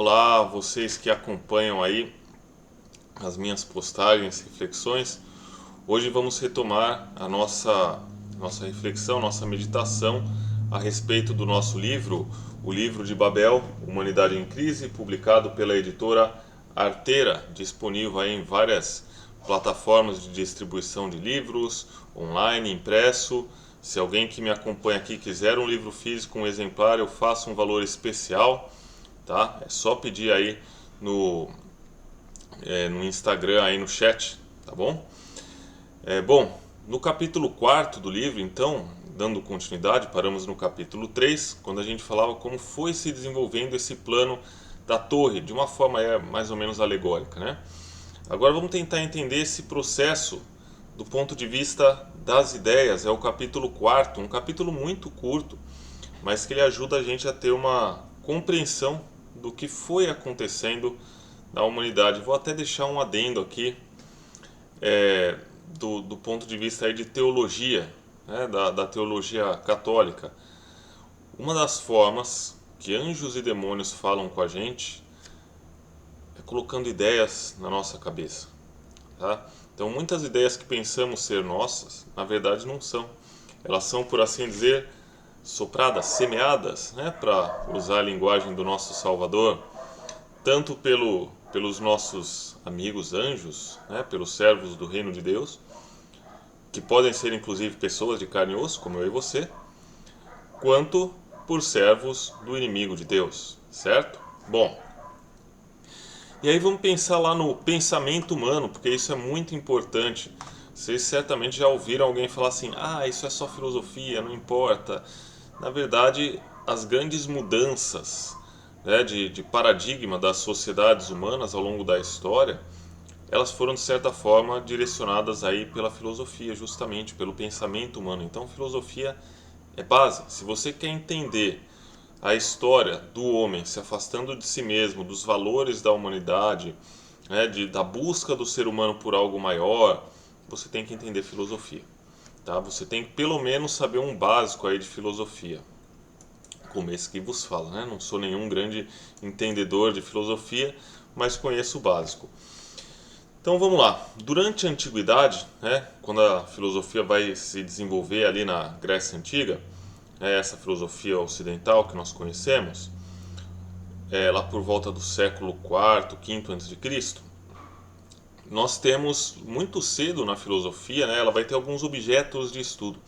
Olá, vocês que acompanham aí as minhas postagens, reflexões. Hoje vamos retomar a nossa reflexão, nossa meditação a respeito do nosso livro, o Livro de Babel, Humanidade em Crise, publicado pela editora Arteira, disponível aí em várias plataformas de distribuição de livros, online, impresso. Se alguém que me acompanha aqui quiser um livro físico, um exemplar, eu faço um valor especial. Tá? É só pedir aí no Instagram, aí no chat, tá bom? Bom, no capítulo 4 do livro, então, dando continuidade, paramos no capítulo 3, quando a gente falava como foi se desenvolvendo esse plano da torre, de uma forma mais ou menos alegórica, né? Agora vamos tentar entender esse processo do ponto de vista das ideias. É o capítulo 4, um capítulo muito curto, mas que ele ajuda a gente a ter uma compreensão do que foi acontecendo na humanidade. Vou até deixar um adendo aqui do ponto de vista aí de teologia, né, da teologia católica. Uma das formas que anjos e demônios falam com a gente é colocando ideias na nossa cabeça. Tá? Então muitas ideias que pensamos ser nossas, na verdade não são. Elas são, por assim dizer, sopradas, semeadas, né, para usar a linguagem do nosso Salvador, tanto pelos nossos amigos anjos, né, pelos servos do reino de Deus, que podem ser inclusive pessoas de carne e osso, como eu e você, quanto por servos do inimigo de Deus, certo? Bom, e aí vamos pensar lá no pensamento humano, porque isso é muito importante. Vocês certamente já ouviram alguém falar assim: ah, isso é só filosofia, não importa. Na verdade, as grandes mudanças, né, de paradigma das sociedades humanas ao longo da história, elas foram de certa forma direcionadas aí pela filosofia, justamente pelo pensamento humano. Então, filosofia é base. Se você quer entender a história do homem se afastando de si mesmo, dos valores da humanidade, né, da busca do ser humano por algo maior, você tem que entender filosofia. Tá? Você tem que pelo menos saber um básico aí de filosofia, como esse que vos fala, né? Não sou nenhum grande entendedor de filosofia, mas conheço o básico. Então vamos lá. Durante a antiguidade, né, quando a filosofia vai se desenvolver ali na Grécia Antiga, essa filosofia ocidental que nós conhecemos, lá por volta do século IV, V a.C., nós temos muito cedo na filosofia, né, ela vai ter alguns objetos de estudo.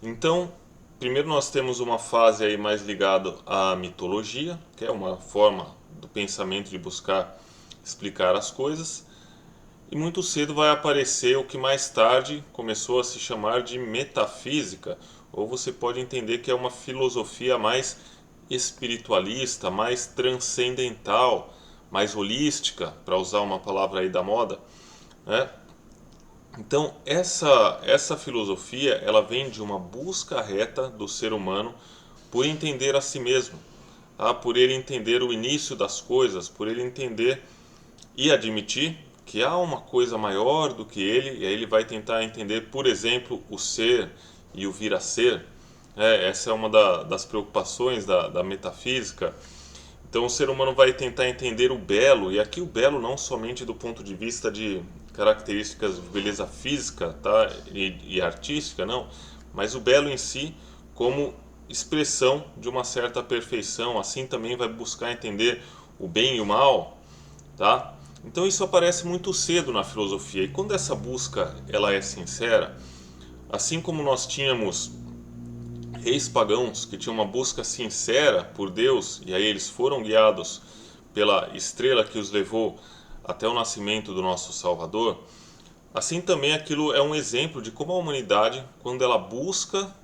Então, primeiro nós temos uma fase aí mais ligada à mitologia, que é uma forma do pensamento de buscar explicar as coisas. E muito cedo vai aparecer o que mais tarde começou a se chamar de metafísica, ou você pode entender que é uma filosofia mais espiritualista, mais transcendental, mais holística, para usar uma palavra aí da moda, né? Então essa filosofia ela vem de uma busca reta do ser humano por entender a si mesmo, tá? Por ele entender o início das coisas, por ele entender e admitir que há uma coisa maior do que ele, e aí ele vai tentar entender, por exemplo, o ser e o vir a ser. Essa é uma das preocupações da metafísica. Então o ser humano vai tentar entender o belo, e aqui o belo não somente do ponto de vista de características de beleza física, tá? e artística, não, mas o belo em si como expressão de uma certa perfeição. Assim também vai buscar entender o bem e o mal, tá? Então isso aparece muito cedo na filosofia, e quando essa busca ela é sincera, assim como nós tínhamos reis pagãos que tinham uma busca sincera por Deus, e aí eles foram guiados pela estrela que os levou até o nascimento do nosso Salvador, assim também aquilo é um exemplo de como a humanidade, quando ela busca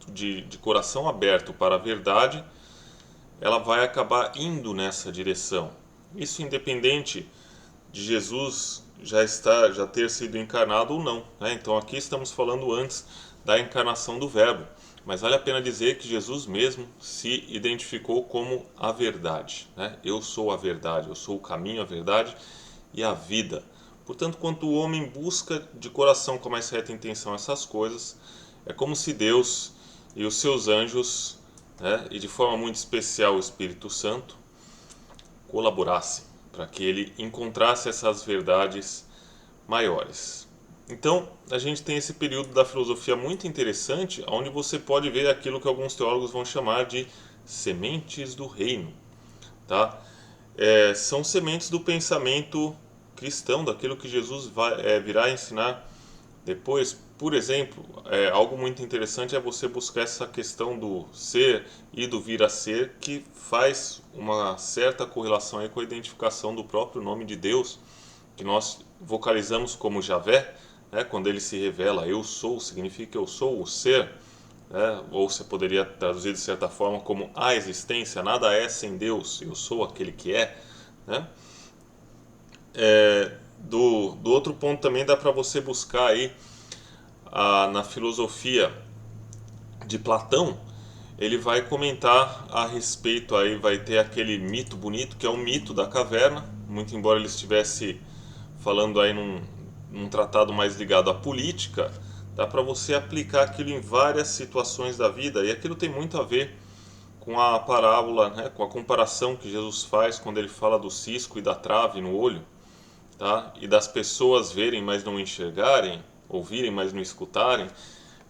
de coração aberto para a verdade, ela vai acabar indo nessa direção. Isso independente de Jesus já ter sido encarnado ou não, né? Então aqui estamos falando antes da encarnação do Verbo, mas vale a pena dizer que Jesus mesmo se identificou como a verdade, né? Eu sou a verdade, eu sou o caminho, a verdade e a vida. Portanto, quando o homem busca de coração com a mais reta intenção essas coisas, é como se Deus e os seus anjos, né, e de forma muito especial o Espírito Santo, colaborassem, para que ele encontrasse essas verdades maiores. Então, a gente tem esse período da filosofia muito interessante, onde você pode ver aquilo que alguns teólogos vão chamar de sementes do reino, tá? São sementes do pensamento cristão, daquilo que Jesus virá ensinar depois. Por exemplo, algo muito interessante é você buscar essa questão do ser e do vir a ser, que faz uma certa correlação aí com a identificação do próprio nome de Deus, que nós vocalizamos como Javé, né? Quando ele se revela, eu sou, significa eu sou o ser, né? Ou você poderia traduzir de certa forma como a existência, nada é sem Deus, eu sou aquele que é, né? Do outro ponto também dá para você buscar aí na filosofia de Platão. Ele vai comentar a respeito, aí vai ter aquele mito bonito que é o mito da caverna, muito embora ele estivesse falando aí num tratado mais ligado à política, dá para você aplicar aquilo em várias situações da vida, e aquilo tem muito a ver com a parábola, né, com a comparação que Jesus faz quando ele fala do cisco e da trave no olho, tá? E das pessoas verem, mas não enxergarem, ouvirem, mas não escutarem,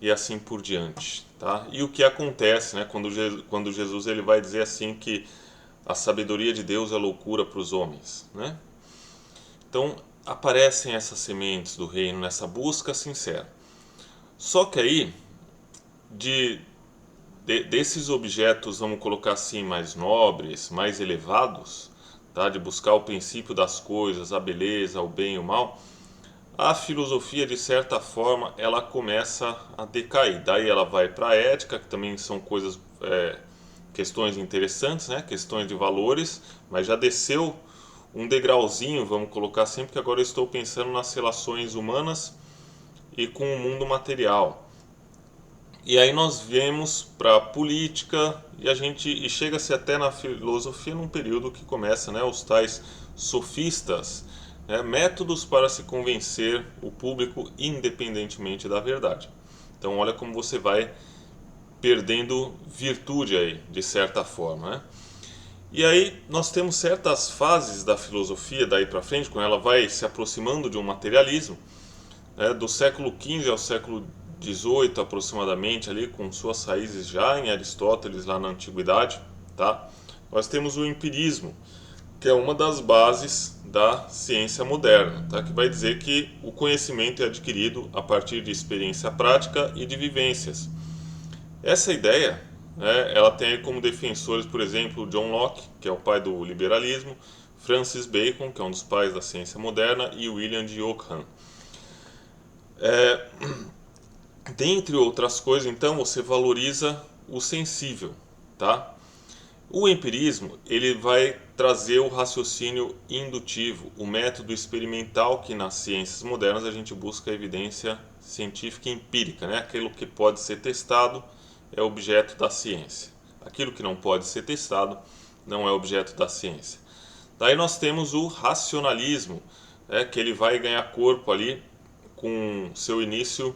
e assim por diante, tá? E o que acontece, né, quando Jesus ele vai dizer assim que a sabedoria de Deus é loucura para os homens, né? Então aparecem essas sementes do reino nessa busca sincera. Só que aí desses objetos, vamos colocar assim, mais nobres, mais elevados, tá? De buscar o princípio das coisas, a beleza, o bem e o mal, a filosofia, de certa forma, ela começa a decair. Daí ela vai para a ética, que também são coisas, questões interessantes, né? Questões de valores, mas já desceu um degrauzinho, vamos colocar assim, porque agora eu estou pensando nas relações humanas e com o mundo material. E aí nós viemos para a política e chega-se até na filosofia num período que começa, né, os tais sofistas, né, métodos para se convencer o público independentemente da verdade. Então olha como você vai perdendo virtude aí, de certa forma, né? E aí nós temos certas fases da filosofia daí para frente, quando ela vai se aproximando de um materialismo, né, do século XV ao século XVIII aproximadamente, ali com suas raízes já em Aristóteles, lá na Antiguidade, tá? Nós temos o empirismo, que é uma das bases da ciência moderna, tá? Que vai dizer que o conhecimento é adquirido a partir de experiência prática e de vivências. Essa ideia, né, ela tem aí como defensores, por exemplo, John Locke, que é o pai do liberalismo, Francis Bacon, que é um dos pais da ciência moderna, e William de Ockham. Dentre outras coisas, então, você valoriza o sensível, tá? O empirismo, ele vai trazer o raciocínio indutivo, o método experimental que nas ciências modernas a gente busca a evidência científica e empírica, né? Aquilo que pode ser testado é objeto da ciência. Aquilo que não pode ser testado não é objeto da ciência. Daí nós temos o racionalismo, né, que ele vai ganhar corpo ali com seu início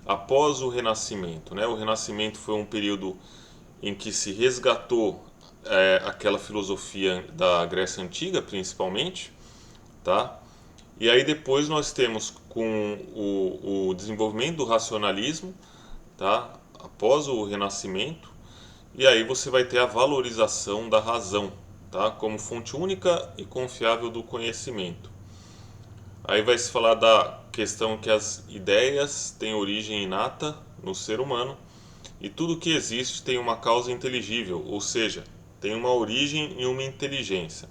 após o Renascimento, né? O Renascimento foi um período em que se resgatou aquela filosofia da Grécia Antiga, principalmente, tá? E aí depois nós temos com o desenvolvimento do racionalismo, tá? Após o Renascimento, e aí você vai ter a valorização da razão, tá? Como fonte única e confiável do conhecimento. Aí vai se falar da questão que as ideias têm origem inata no ser humano e tudo que existe tem uma causa inteligível, ou seja, tem uma origem e uma inteligência.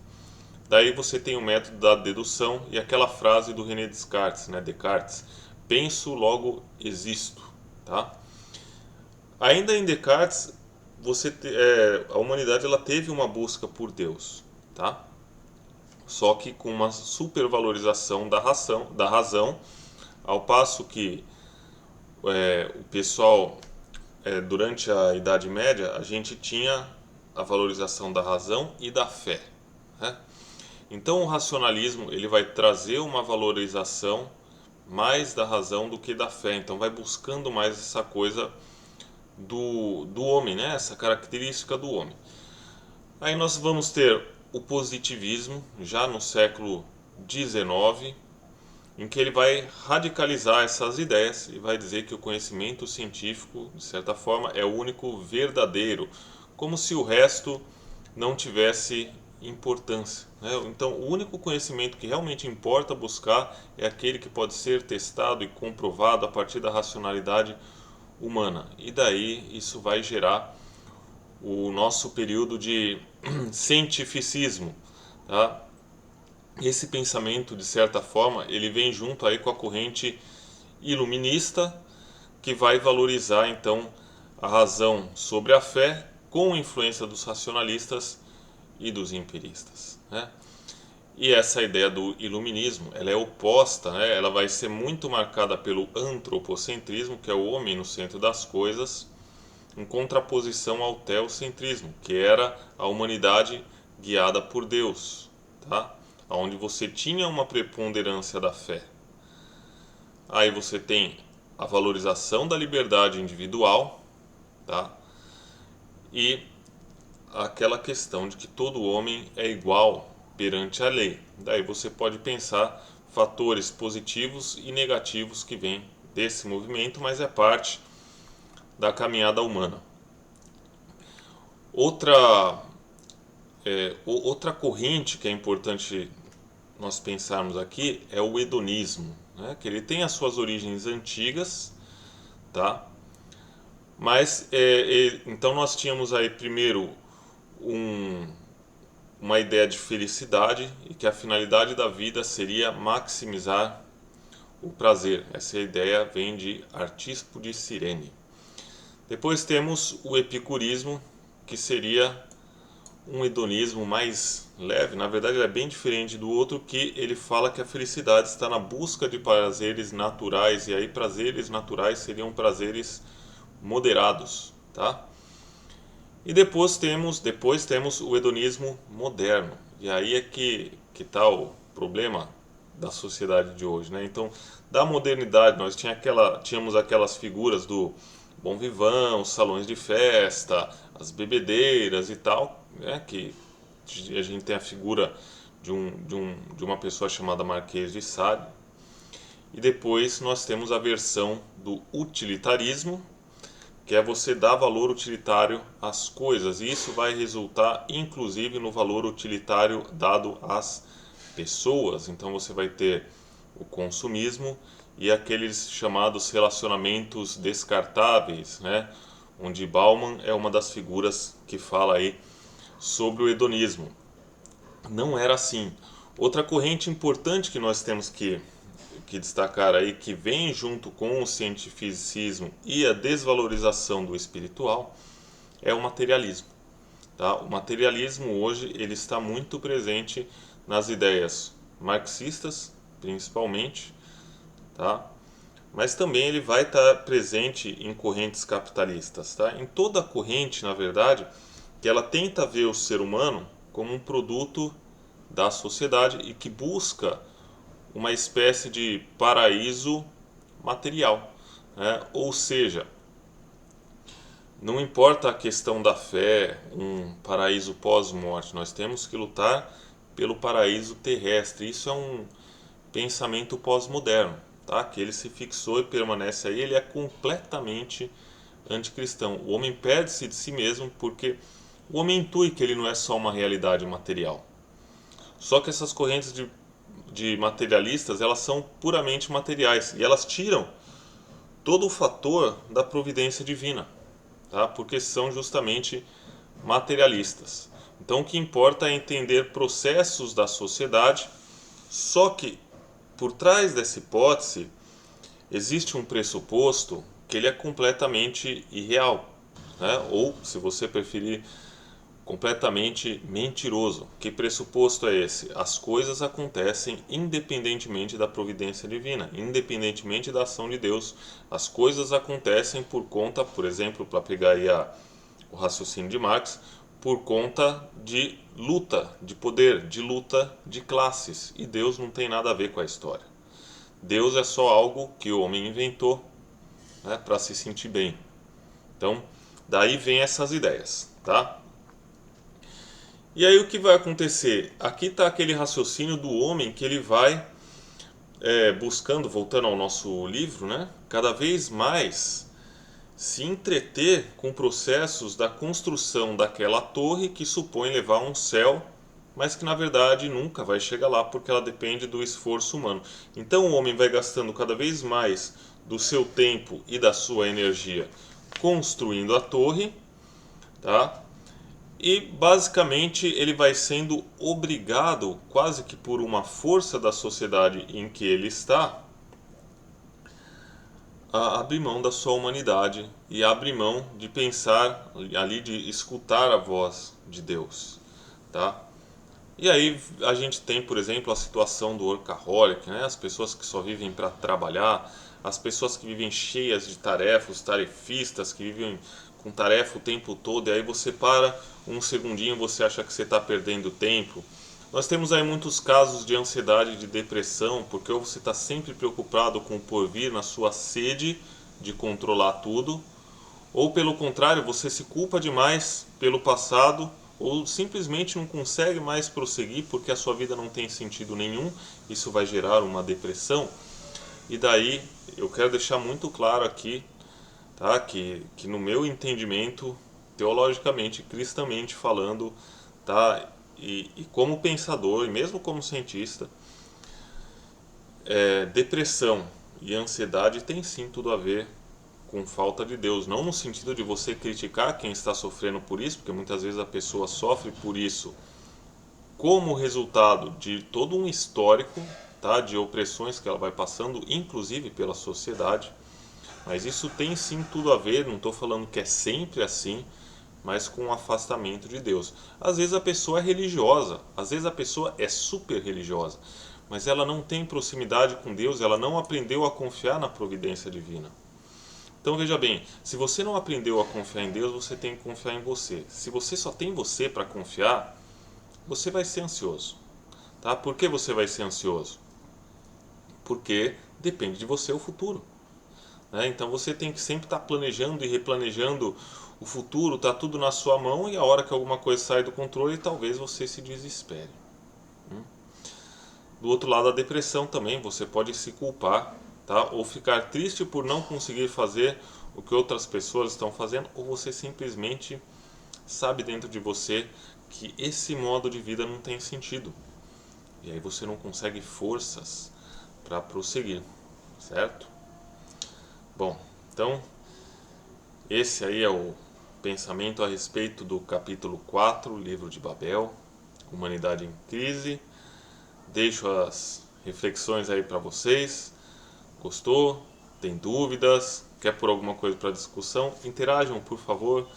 Daí você tem o método da dedução e aquela frase do René Descartes, né? Descartes, penso, logo existo, tá? Ainda em Descartes, a humanidade ela teve uma busca por Deus, tá? Só que com uma supervalorização da razão, ao passo que o pessoal, durante a Idade Média, a gente tinha a valorização da razão e da fé, né? Então o racionalismo ele vai trazer uma valorização mais da razão do que da fé, então vai buscando mais essa coisa do homem, né? Essa característica do homem. Aí nós vamos ter o positivismo, já no século XIX, em que ele vai radicalizar essas ideias e vai dizer que o conhecimento científico, de certa forma, é o único verdadeiro, como se o resto não tivesse importância, né? Então, o único conhecimento que realmente importa buscar é aquele que pode ser testado e comprovado a partir da racionalidade humana. E daí isso vai gerar o nosso período de cientificismo, tá? Esse pensamento, de certa forma, ele vem junto aí com a corrente iluminista, que vai valorizar então a razão sobre a fé, com influência dos racionalistas e dos empiristas, né? E essa ideia do iluminismo, ela é oposta, né? Ela vai ser muito marcada pelo antropocentrismo, que é o homem no centro das coisas, em contraposição ao teocentrismo, que era a humanidade guiada por Deus, tá? Onde você tinha uma preponderância da fé. Aí você tem a valorização da liberdade individual, tá? E aquela questão de que todo homem é igual perante a lei. Daí você pode pensar fatores positivos e negativos que vêm desse movimento, mas é parte da caminhada humana. Outra corrente que é importante nós pensarmos aqui é o hedonismo, né? Que ele tem as suas origens antigas, tá? Mas então nós tínhamos aí primeiro uma ideia de felicidade e que a finalidade da vida seria maximizar o prazer. Essa ideia vem de Artispo de Cirene. Depois temos o epicurismo, que seria um hedonismo mais leve. Na verdade, ele é bem diferente do outro, que ele fala que a felicidade está na busca de prazeres naturais, e aí prazeres naturais seriam prazeres moderados, tá? E depois temos o hedonismo moderno. E aí é que está o problema da sociedade de hoje, né? Então, da modernidade, nós tínhamos aquelas figuras do bom vivant, os salões de festa, as bebedeiras e tal, né? Que a gente tem a figura de uma pessoa chamada Marquês de Sade. E depois nós temos a versão do utilitarismo, que é você dar valor utilitário às coisas, e isso vai resultar inclusive no valor utilitário dado às pessoas. Então você vai ter o consumismo e aqueles chamados relacionamentos descartáveis, né? Onde Bauman é uma das figuras que fala aí sobre o hedonismo. Não era assim. Outra corrente importante que nós temos que destacar aí, que vem junto com o cientificismo e a desvalorização do espiritual, é o materialismo, tá? O materialismo hoje ele está muito presente nas ideias marxistas, principalmente, tá? Mas também ele vai estar presente em correntes capitalistas, tá? Em toda corrente, na verdade, que ela tenta ver o ser humano como um produto da sociedade e que busca uma espécie de paraíso material, né? Ou seja, não importa a questão da fé, um paraíso pós-morte, nós temos que lutar pelo paraíso terrestre. Isso é um pensamento pós-moderno, tá? Que ele se fixou e permanece aí, ele é completamente anticristão. O homem perde-se de si mesmo porque o homem intui que ele não é só uma realidade material. Só que essas correntes de materialistas, elas são puramente materiais e elas tiram todo o fator da providência divina, tá? Porque são justamente materialistas. Então o que importa é entender processos da sociedade, só que por trás dessa hipótese existe um pressuposto que ele é completamente irreal, né? Ou, se você preferir, completamente mentiroso. Que pressuposto é esse? As coisas acontecem independentemente da providência divina, independentemente da ação de Deus. As coisas acontecem por conta, por exemplo, para pegar aí o raciocínio de Marx, por conta de luta de poder, de luta de classes. E Deus não tem nada a ver com a história. Deus é só algo que o homem inventou, né, para se sentir bem. Então, daí vem essas ideias, tá? E aí o que vai acontecer? Aqui está aquele raciocínio do homem que ele vai buscando, voltando ao nosso livro, né? Cada vez mais se entreter com processos da construção daquela torre que supõe levar a um céu, mas que na verdade nunca vai chegar lá porque ela depende do esforço humano. Então o homem vai gastando cada vez mais do seu tempo e da sua energia construindo a torre, tá? E basicamente ele vai sendo obrigado, quase que por uma força da sociedade em que ele está, a abrir mão da sua humanidade e abrir mão de pensar ali, de escutar a voz de Deus, tá? E aí a gente tem, por exemplo, a situação do workaholic, né? As pessoas que só vivem para trabalhar, as pessoas que vivem cheias de tarefas, tarefistas, que vivem com tarefa o tempo todo, e aí você para um segundinho, você acha que você está perdendo tempo. Nós temos aí muitos casos de ansiedade e de depressão, porque ou você está sempre preocupado com o porvir, na sua sede de controlar tudo, ou pelo contrário, você se culpa demais pelo passado, ou simplesmente não consegue mais prosseguir porque a sua vida não tem sentido nenhum. Isso vai gerar uma depressão. E daí eu quero deixar muito claro aqui, tá, que no meu entendimento, teologicamente, cristamente falando, tá, e como pensador e mesmo como cientista, depressão e ansiedade tem sim tudo a ver com falta de Deus, não no sentido de você criticar quem está sofrendo por isso, porque muitas vezes a pessoa sofre por isso como resultado de todo um histórico, tá, de opressões que ela vai passando, inclusive pela sociedade, mas isso tem sim tudo a ver, não estou falando que é sempre assim, mas com o afastamento de Deus. Às vezes a pessoa é religiosa, às vezes a pessoa é super religiosa, mas ela não tem proximidade com Deus, ela não aprendeu a confiar na providência divina. Então veja bem, se você não aprendeu a confiar em Deus, você tem que confiar em você. Se você só tem você para confiar, você vai ser ansioso. Tá? Por que você vai ser ansioso? Porque depende de você o futuro. Né? Então você tem que sempre estar planejando e replanejando o futuro, está tudo na sua mão e a hora que alguma coisa sai do controle, talvez você se desespere. Do outro lado, a depressão também, você pode se culpar, tá? Ou ficar triste por não conseguir fazer o que outras pessoas estão fazendo, ou você simplesmente sabe dentro de você que esse modo de vida não tem sentido. E aí você não consegue forças para prosseguir, certo? Bom, então esse aí é o pensamento a respeito do capítulo 4, livro de Babel, Humanidade em Crise. Deixo as reflexões aí para vocês. Gostou? Tem dúvidas? Quer pôr alguma coisa para discussão? Interajam, por favor.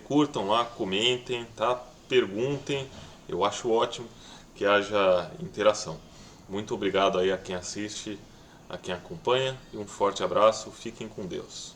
Curtam lá, comentem, tá? Perguntem. Eu acho ótimo que haja interação. Muito obrigado aí a quem assiste, a quem acompanha e um forte abraço. Fiquem com Deus.